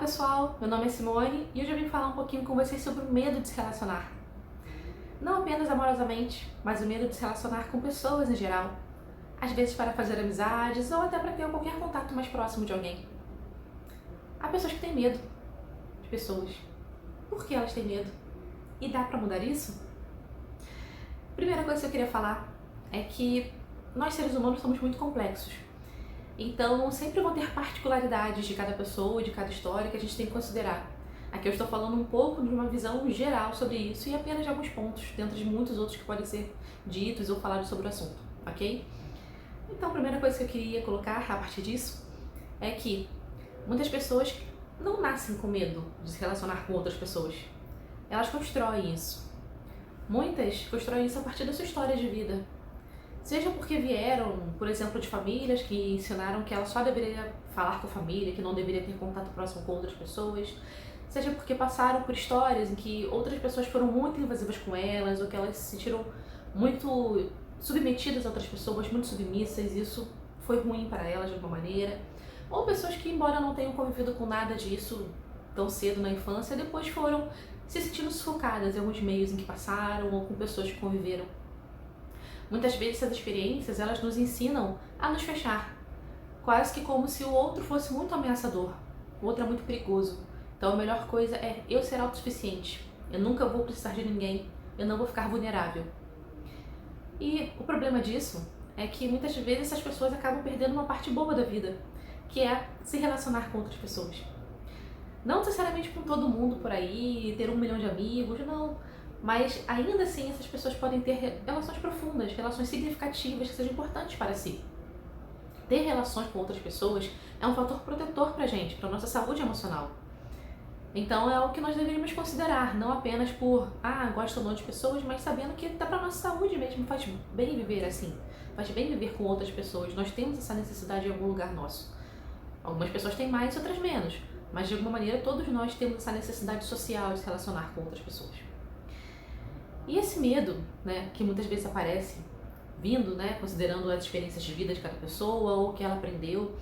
pessoal, meu nome é Simone e hoje eu vim falar um pouquinho com vocês sobre o medo de se relacionar. Não apenas amorosamente, mas o medo de se relacionar com pessoas em geral. Às vezes para fazer amizades ou até para ter qualquer contato mais próximo de alguém. Há pessoas que têm medo de pessoas. Por que elas têm medo? E dá para mudar isso? Primeira coisa que eu queria falar é que nós seres humanos somos muito complexos. Então, sempre vão ter particularidades de cada pessoa e de cada história que a gente tem que considerar. Aqui eu estou falando um pouco de uma visão geral sobre isso e apenas de alguns pontos, dentro de muitos outros que podem ser ditos ou falados sobre o assunto, ok? Então, a primeira coisa que eu queria colocar a partir disso é que muitas pessoas não nascem com medo de se relacionar com outras pessoas. Elas constroem isso. Muitas constroem isso a partir da sua história de vida. Seja porque vieram, por exemplo, de famílias que ensinaram que ela só deveria falar com a família, que não deveria ter contato próximo com outras pessoas, seja porque passaram por histórias em que outras pessoas foram muito invasivas com elas, ou que elas se sentiram muito submetidas a outras pessoas, muito submissas, e isso foi ruim para elas de alguma maneira. Ou pessoas que, embora não tenham convivido com nada disso tão cedo na infância, depois foram se sentindo sufocadas em alguns meios em que passaram, ou com pessoas que conviveram. Muitas vezes essas experiências, elas nos ensinam a nos fechar, quase que como se o outro fosse muito ameaçador, o outro é muito perigoso. Então a melhor coisa é eu ser autossuficiente, eu nunca vou precisar de ninguém, eu não vou ficar vulnerável. E o problema disso é que muitas vezes essas pessoas acabam perdendo uma parte boa da vida, que é se relacionar com outras pessoas. Não necessariamente com todo mundo por aí, ter 1 milhão de amigos, não. Mas ainda assim essas pessoas podem ter relações profundas, relações significativas que sejam importantes para si. Ter relações com outras pessoas é um fator protetor pra gente, pra nossa saúde emocional. Então é o que nós deveríamos considerar, não apenas por, gosto ou não de pessoas, mas sabendo que dá pra nossa saúde mesmo, faz bem viver assim, faz bem viver com outras pessoas, nós temos essa necessidade em algum lugar nosso. Algumas pessoas têm mais, outras menos, mas de alguma maneira todos nós temos essa necessidade social de se relacionar com outras pessoas. E esse medo, que muitas vezes aparece, vindo, considerando as experiências de vida de cada pessoa ou o que ela aprendeu,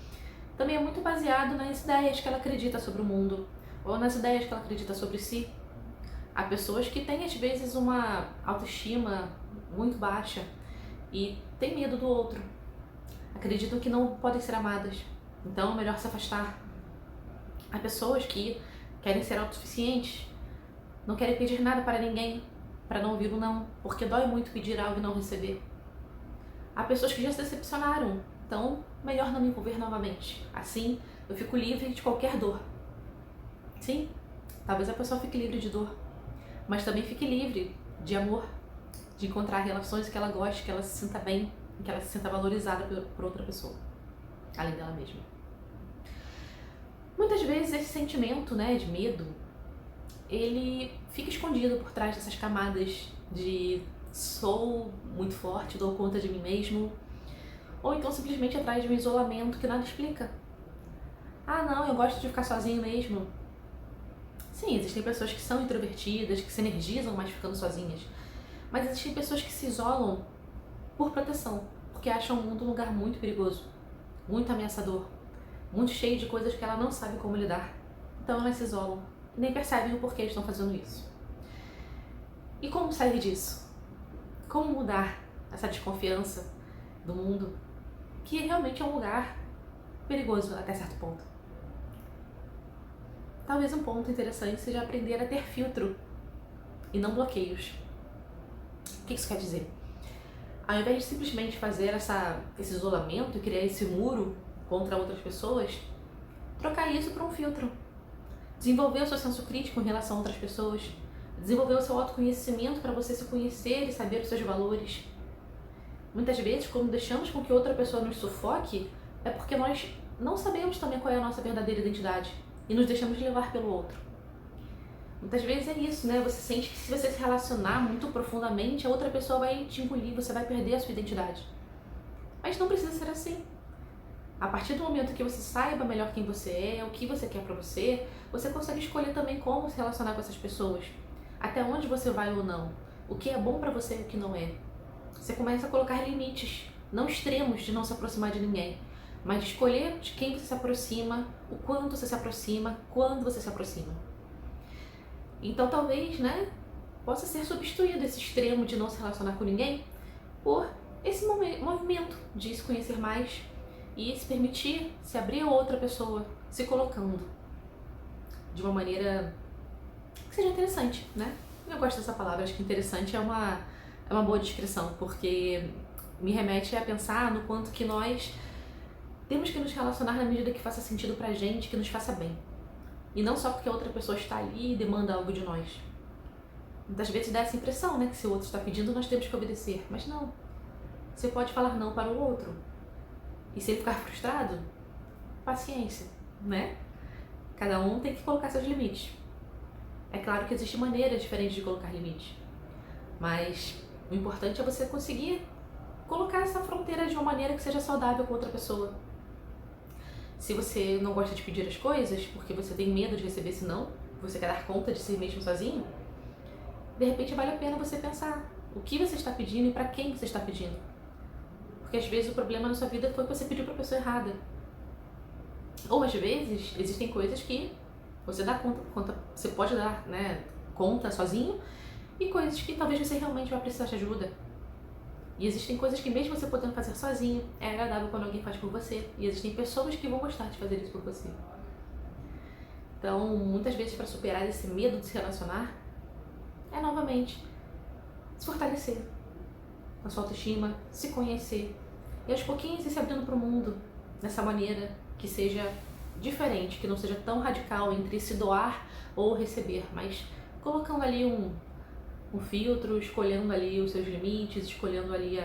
também é muito baseado nas ideias que ela acredita sobre o mundo, ou nas ideias que ela acredita sobre si. Há pessoas que têm, às vezes, uma autoestima muito baixa e têm medo do outro, acreditam que não podem ser amadas, então é melhor se afastar. Há pessoas que querem ser autossuficientes, não querem pedir nada para ninguém, para não ouvir o não, porque dói muito pedir algo e não receber. Há pessoas que já se decepcionaram, então melhor não me envolver novamente. Assim, eu fico livre de qualquer dor. Sim, talvez a pessoa fique livre de dor, mas também fique livre de amor, de encontrar relações que ela goste, que ela se sinta bem, que ela se sinta valorizada por outra pessoa, além dela mesma. Muitas vezes esse sentimento, de medo, ele fica escondido por trás dessas camadas de sou muito forte, dou conta de mim mesmo, ou então simplesmente atrás de um isolamento que nada explica. Não, eu gosto de ficar sozinho mesmo. Sim, existem pessoas que são introvertidas, que se energizam mais ficando sozinhas, mas existem pessoas que se isolam por proteção, porque acham o mundo um lugar muito perigoso, muito ameaçador, muito cheio de coisas que ela não sabe como lidar. Então elas se isolam, nem percebem o porquê estão fazendo isso. E como sair disso? Como mudar essa desconfiança do mundo, que realmente é um lugar perigoso até certo ponto? Talvez um ponto interessante seja aprender a ter filtro e não bloqueios. O que isso quer dizer? Ao invés de simplesmente fazer esse isolamento e criar esse muro contra outras pessoas, trocar isso por um filtro. Desenvolver o seu senso crítico em relação a outras pessoas, desenvolver o seu autoconhecimento para você se conhecer e saber os seus valores. Muitas vezes, quando deixamos com que outra pessoa nos sufoque, é porque nós não sabemos também qual é a nossa verdadeira identidade e nos deixamos levar pelo outro. Muitas vezes é isso, Você sente que se você se relacionar muito profundamente, a outra pessoa vai te engolir, você vai perder a sua identidade. Mas não precisa ser assim. A partir do momento que você saiba melhor quem você é, o que você quer pra você, você consegue escolher também como se relacionar com essas pessoas, até onde você vai ou não, o que é bom pra você e o que não é. Você começa a colocar limites, não extremos, de não se aproximar de ninguém, mas limites, de mas escolher de quem você se aproxima, o quanto você se aproxima, quando você se aproxima. Então talvez, né, possa ser substituído esse extremo de não se relacionar com ninguém por esse movimento de se conhecer mais e se permitir se abrir a outra pessoa, se colocando de uma maneira que seja interessante, né? Eu gosto dessa palavra, acho que interessante é uma boa descrição, porque me remete a pensar no quanto que nós temos que nos relacionar na medida que faça sentido pra gente, que nos faça bem. E não só porque a outra pessoa está ali e demanda algo de nós. Muitas vezes dá essa impressão, né, que se o outro está pedindo, nós temos que obedecer. Mas não. Você pode falar não para o outro. E se ele ficar frustrado, paciência, né? Cada um tem que colocar seus limites. É claro que existem maneiras diferentes de colocar limites. Mas o importante é você conseguir colocar essa fronteira de uma maneira que seja saudável com outra pessoa. Se você não gosta de pedir as coisas, porque você tem medo de receber esse não, você quer dar conta de si mesmo sozinho, de repente vale a pena você pensar o que você está pedindo e para quem você está pedindo. Porque às vezes o problema na sua vida foi que você pediu para a pessoa errada. Ou às vezes existem coisas que você dá conta, você pode dar, né, conta sozinho, e coisas que talvez você realmente vai precisar de ajuda. E existem coisas que mesmo você podendo fazer sozinho, é agradável quando alguém faz por você. E existem pessoas que vão gostar de fazer isso por você. Então, muitas vezes para superar esse medo de se relacionar, é novamente se fortalecer na sua autoestima, se conhecer. E aos pouquinhos ir se abrindo para o mundo dessa maneira que seja diferente, que não seja tão radical entre se doar ou receber, mas colocando ali um filtro, escolhendo ali os seus limites, escolhendo ali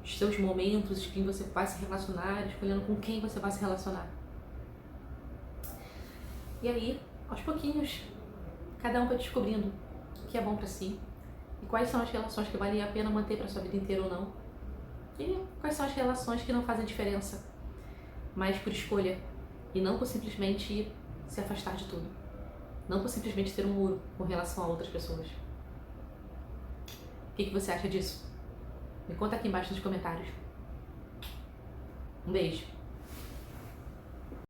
os seus momentos, de quem você vai se relacionar, escolhendo com quem você vai se relacionar. E aí, aos pouquinhos, cada um vai descobrindo o que é bom pra si e quais são as relações que valem a pena manter pra sua vida inteira ou não. E quais são as relações que não fazem diferença, mas por escolha e não por simplesmente se afastar de tudo. Não por simplesmente ter um muro com relação a outras pessoas. O que você acha disso? Me conta aqui embaixo nos comentários. Um beijo.